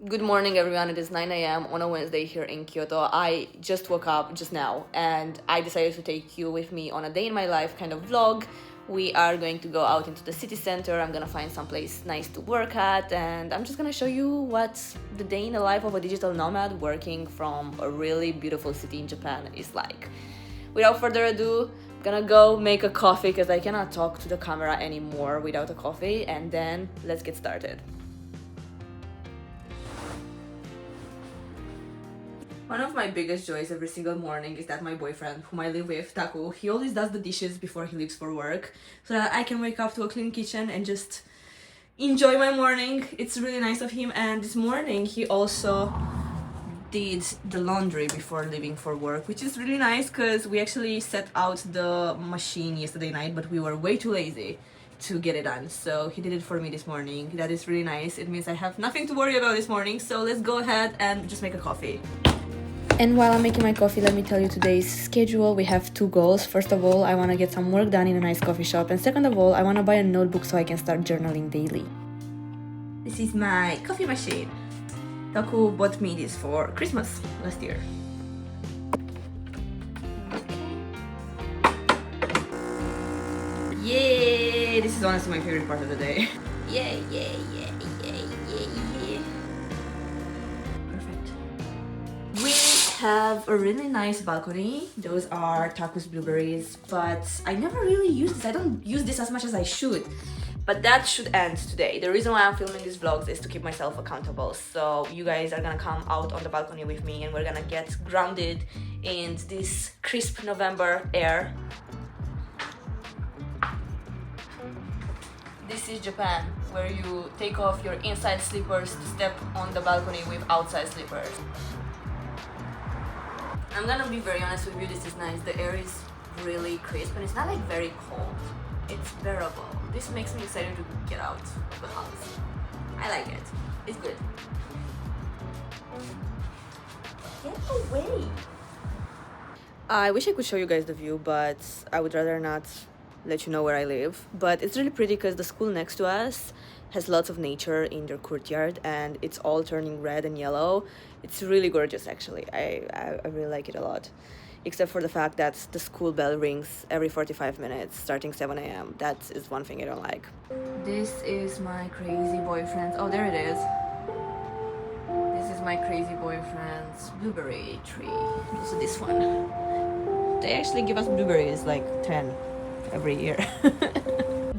Good morning everyone, it is 9 a.m. on a Wednesday here in Kyoto. I just woke up just now and I decided to take you with me on a day in my life kind of vlog. We are going to go out into the city center. I'm gonna find some place nice to work at and I'm just gonna show you what the day in the life of a digital nomad working from a really beautiful city in Japan is like. Without further ado, I'm gonna go make a coffee because I cannot talk to the camera anymore without a coffee, and then let's get started. One of my biggest joys every single morning is that my boyfriend, whom I live with, Taku, he always does the dishes before he leaves for work so that I can wake up to a clean kitchen and just enjoy my morning. It's really nice of him, and this morning he also did the laundry before leaving for work, which is really nice because we actually set out the machine yesterday night, but we were way too lazy to get it done, so he did it for me this morning. That is really nice. It means I have nothing to worry about this morning, so let's go ahead and just make a coffee. And while I'm making my coffee, let me tell you today's schedule. We have two goals. First of all, I want to get some work done in a nice coffee shop, and second of all, I want to buy a notebook so I can start journaling daily. This is my coffee machine. Taku bought me this for Christmas last year. Yay! This is honestly my favorite part of the day. Yay, yay, yay, yay, yay, yay. Perfect. We have a really nice balcony. Those are Taku's blueberries, but I never really use this. I don't use this as much as I should. But that should end today. The reason why I'm filming these vlogs is to keep myself accountable. So you guys are gonna come out on the balcony with me and we're gonna get grounded in this crisp November air. This is Japan, where you take off your inside slippers to step on the balcony with outside slippers. I'm gonna be very honest with you, this is nice. The air is really crisp and it's not like very cold. It's bearable. This makes me excited to get out of the house. I like it. It's good. Get away! I wish I could show you guys the view, but I would rather not let you know where I live. But it's really pretty because the school next to us has lots of nature in their courtyard and it's all turning red and yellow. It's really gorgeous actually. I really like it a lot. Except for the fact that the school bell rings every 45 minutes starting 7 a.m. That is one thing I don't like. This is my crazy boyfriend's, oh there it is. This is my crazy boyfriend's blueberry tree. Also this one. They actually give us blueberries like 10 every year.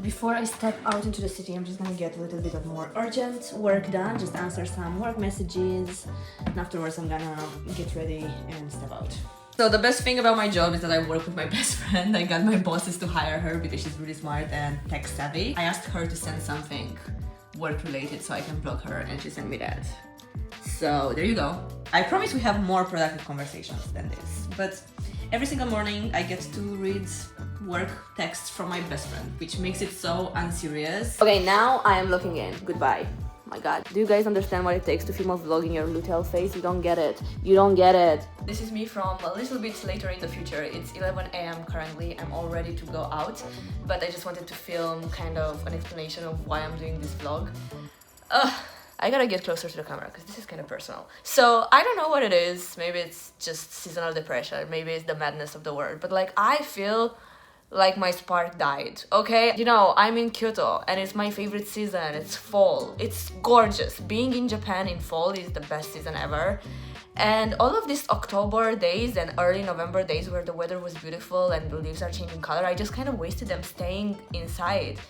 Before I step out into the city, I'm just gonna get a little bit of more urgent work done, just answer some work messages, and afterwards I'm gonna get ready and step out. So the best thing about my job is that I work with my best friend. I got my bosses to hire her because she's really smart and tech savvy. I asked her to send something work related so I can blog her, and she sent me that. So there you go. I promise we have more productive conversations than this, but every single morning I get to read work texts from my best friend, which makes it so unserious. Okay, now I am looking in. Goodbye. My god. Do you guys understand what it takes to film a vlog in your luteal face? You don't get it. You don't get it. This is me from a little bit later in the future. It's 11 a.m. currently. I'm all ready to go out, but I just wanted to film kind of an explanation of why I'm doing this vlog. I gotta get closer to the camera because this is kind of personal. So I don't know what it is. Maybe it's just seasonal depression. Maybe it's the madness of the world. But like, I feel like my spark died, okay? You know, I'm in Kyoto and it's my favorite season. It's fall. It's gorgeous. Being in Japan in fall is the best season ever. And all of these October days and early November days where the weather was beautiful and the leaves are changing color, I just kind of wasted them staying inside.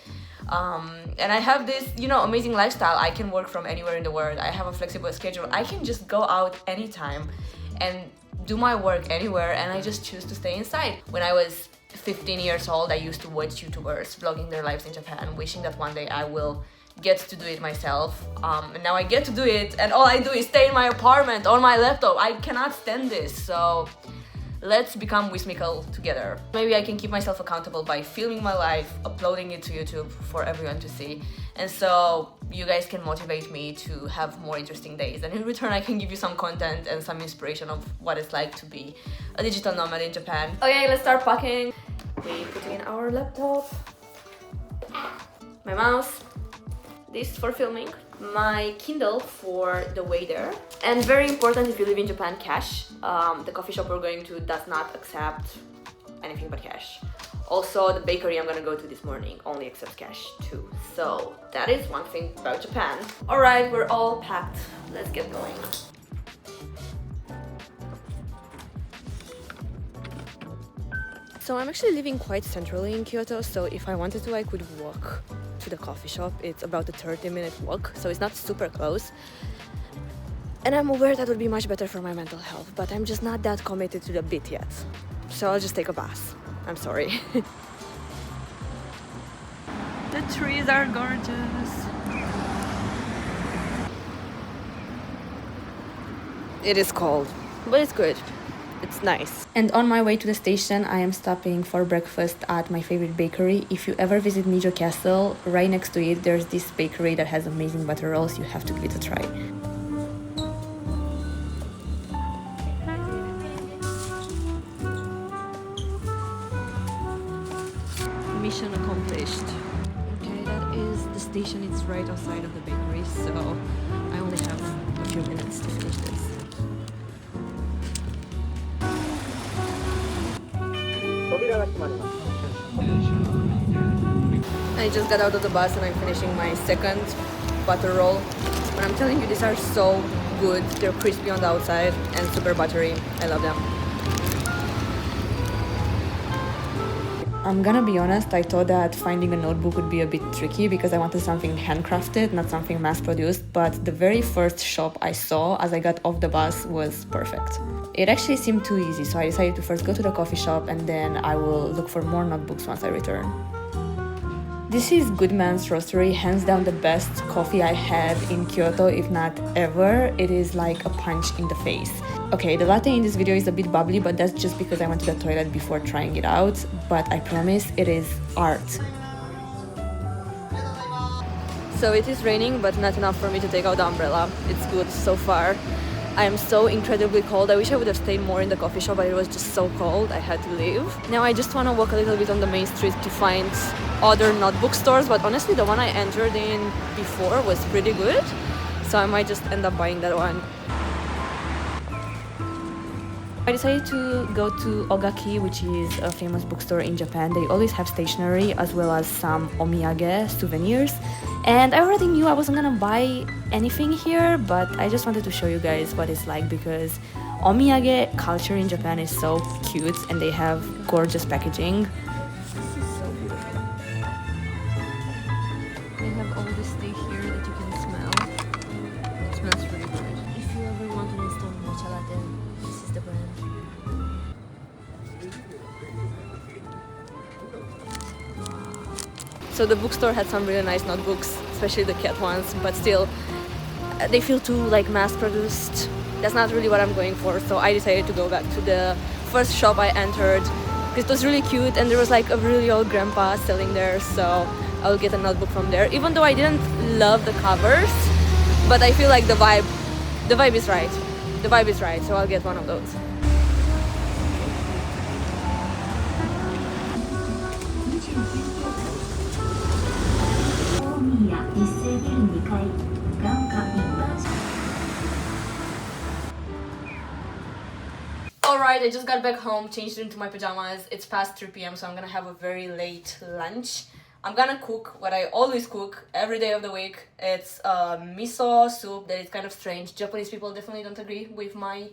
And I have this, you know, amazing lifestyle. I can work from anywhere in the world. I have a flexible schedule. I can just go out anytime and do my work anywhere, and I just choose to stay inside. When I was 15 years old, I used to watch YouTubers vlogging their lives in Japan, wishing that one day I will get to do it myself. And now I get to do it, and all I do is stay in my apartment on my laptop. I cannot stand this, so let's become whimsical together. Maybe I can keep myself accountable by filming my life, uploading it to YouTube for everyone to see, and so you guys can motivate me to have more interesting days, and in return I can give you some content and some inspiration of what it's like to be a digital nomad in Japan. Okay, let's start packing. We put in our laptop, my mouse, this for filming, my Kindle for the way there. And very important if you live in Japan, cash. The coffee shop we're going to does not accept anything but cash. Also, the bakery I'm gonna go to this morning only accepts cash too. So that is one thing about Japan. Alright, we're all packed. Let's get going. So I'm actually living quite centrally in Kyoto, so if I wanted to, I could walk to the coffee shop. It's about a 30-minute walk, so it's not super close. And I'm aware that would be much better for my mental health, but I'm just not that committed to the bit yet. So I'll just take a bus. I'm sorry. The trees are gorgeous. It is cold, but it's good. It's nice. And on my way to the station, I am stopping for breakfast at my favorite bakery. If you ever visit Nijo Castle, right next to it, there's this bakery that has amazing butter rolls. You have to give it a try. Mission accomplished. Okay, that is the station. It's right outside of the bakery, so I only have a few minutes to finish this. I just got out of the bus and I'm finishing my second butter roll. But I'm telling you, these are so good. They're crispy on the outside and super buttery. I love them. I'm gonna be honest, I thought that finding a notebook would be a bit tricky because I wanted something handcrafted, not something mass-produced, but the very first shop I saw as I got off the bus was perfect. It actually seemed too easy, so I decided to first go to the coffee shop and then I will look for more notebooks once I return. This is Goodman's Roastery, hands down the best coffee I had in Kyoto, if not ever. It is like a punch in the face. Okay, the latte in this video is a bit bubbly, but that's just because I went to the toilet before trying it out. But I promise it is art. So it is raining, but not enough for me to take out the umbrella. It's good so far. I am so incredibly cold. I wish I would have stayed more in the coffee shop, but it was just so cold. I had to leave. Now I just want to walk a little bit on the main street to find other notebook stores, but honestly the one I entered in before was pretty good. So I might just end up buying that one. I decided to go to Ogaki, which is a famous bookstore in Japan. They always have stationery as well as some omiyage souvenirs. And I already knew I wasn't gonna buy anything here, but I just wanted to show you guys what it's like because omiyage culture in Japan is so cute and they have gorgeous packaging. This is so beautiful. They have all this tea here that you can smell. It smells really good. If you ever want an instant matcha latte, this is the brand. So the bookstore had some really nice notebooks, especially the cat ones, but still they feel too like mass-produced. That's not really what I'm going for, so I decided to go back to the first shop I entered because it was really cute and there was like a really old grandpa selling there, so I'll get a notebook from there. Even though I didn't love the covers, but I feel like the vibe is right. The vibe is right, so I'll get one of those. Alright, I just got back home, changed into my pajamas. It's past 3 p.m. so I'm gonna have a very late lunch. I'm gonna cook what I always cook every day of the week. It's a miso soup that is kind of strange. Japanese people definitely don't agree with my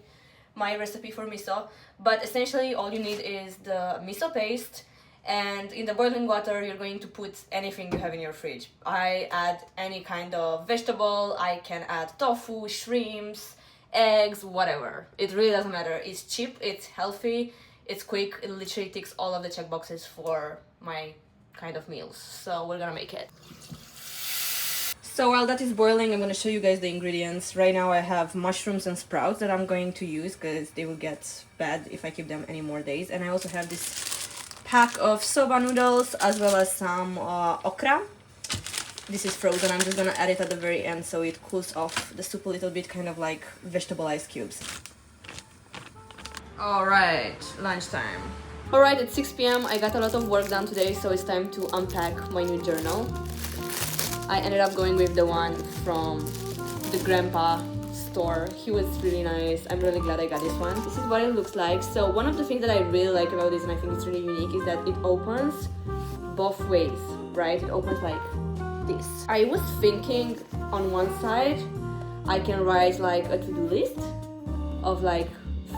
recipe for miso. But essentially all you need is the miso paste, and in the boiling water you're going to put anything you have in your fridge. I add any kind of vegetable. I can add tofu, shrimps, eggs, whatever. It really doesn't matter. It's cheap, it's healthy, it's quick. It literally ticks all of the check boxes for my kind of meals. So we're gonna make it. So while that is boiling, I'm gonna show you guys the ingredients. Right now I have mushrooms and sprouts that I'm going to use because they will get bad if I keep them any more days. And I also have this pack of soba noodles as well as some okra. This is frozen. I'm just gonna add it at the very end so it cools off the soup a little bit, kind of like vegetable ice cubes. Alright, lunchtime. Alright, it's 6 p.m. I got a lot of work done today, so it's time to unpack my new journal. I ended up going with the one from the grandpa store. He was really nice. I'm really glad I got this one. This is what it looks like. So one of the things that I really like about this, and I think it's really unique, is that it opens both ways, right? It opens like this. I was thinking on one side I can write like a to-do list of like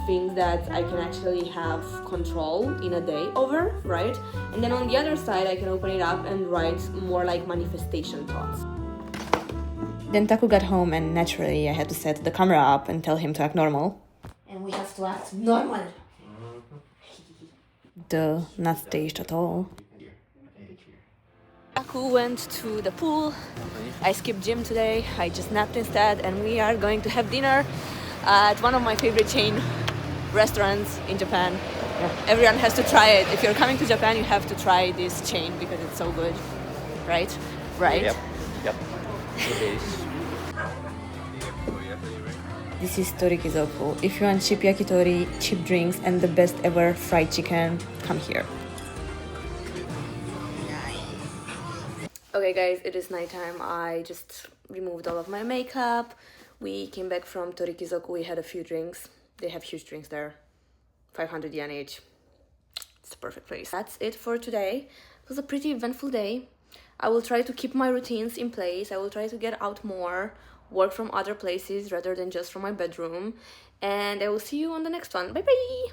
things that I can actually have control in a day over, right? And then on the other side I can open it up and write more like manifestation thoughts. Then Taku got home and naturally I had to set the camera up and tell him to act normal. And we have to act normal. Duh, not staged at all. Taku went to the pool. I skipped gym today. I just napped instead, and we are going to have dinner at one of my favorite chain restaurants in Japan. Yeah. Everyone has to try it. If you're coming to Japan, you have to try this chain because it's so good. Right? Right? Yep. It is. This is Torikizoku. If you want cheap yakitori, cheap drinks, and the best ever fried chicken, come here. Okay guys, it is nighttime. I just removed all of my makeup. We came back from Torikizoku. We had a few drinks. They have huge drinks there. 500 yen each. It's the perfect place. That's it for today. It was a pretty eventful day. I will try to keep my routines in place. I will try to get out more, work from other places rather than just from my bedroom. And I will see you on the next one. Bye bye!